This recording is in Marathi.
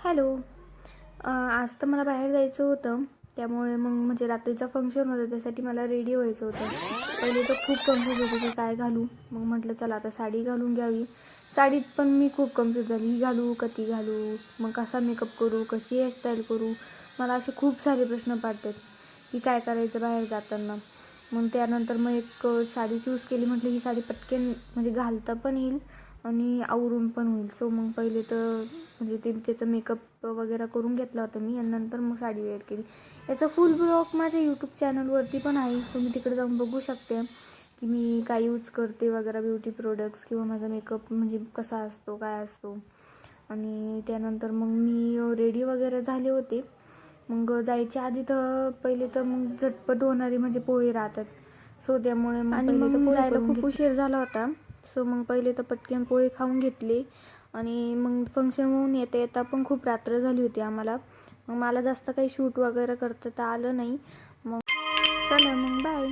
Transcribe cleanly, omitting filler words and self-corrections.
हॅलो. आज तर मला बाहेर जायचं होतं, त्यामुळे मग म्हणजे रात्रीचं फंक्शन होतं, त्यासाठी मला रेडी व्हायचं होतं. पहिले तर खूप कन्फ्यूज होते की काय घालू. मग म्हटलं चला आता साडी घालून घ्यावी. साडीत पण मी खूप कन्फ्यूज झाली, ही घालू का ती घालू, मग कसा मेकअप करू, कशी हेअरस्टाईल करू. मला असे खूप सारे प्रश्न पडतात की काय करायचं बाहेर जाताना. मग त्यानंतर मग एक साडी चूज केली. म्हटलं ही साडी पटकन म्हणजे घालता पण येईल आणि आवरून पण होईल. सो मग पहिले तर म्हणजे त्याचं मेकअप वगैरे करून घेतला होता मी, आणि नंतर मग साडी वेअर केली. याचा फुल ब्लॉग माझ्या यूट्यूब चॅनलवरती पण आहे, तुम्ही तिकडे जाऊन बघू शकते की मी काय यूज करते वगैरे, ब्युटी प्रोडक्ट्स किंवा माझा मेकअप म्हणजे कसा असतो काय असतो. आणि त्यानंतर मग मी रेडी वगैरे झाले होते. मग जायच्या आधी तर पहिले तर मग झटपट होणारी म्हणजे पोहे राहतात. सो त्यामुळे मग पहिले तर पोहे जायला खूप उशीर झाला होता. सो मग पहिले तर पटकन पोहे खाऊन घेतले. आणि मग फंक्शन होऊन येता येता पण खूप रात्र झाली होती आम्हाला. मग मला जास्त काही शूट वगैरे करता आलं नाही. मग चला मग बाय.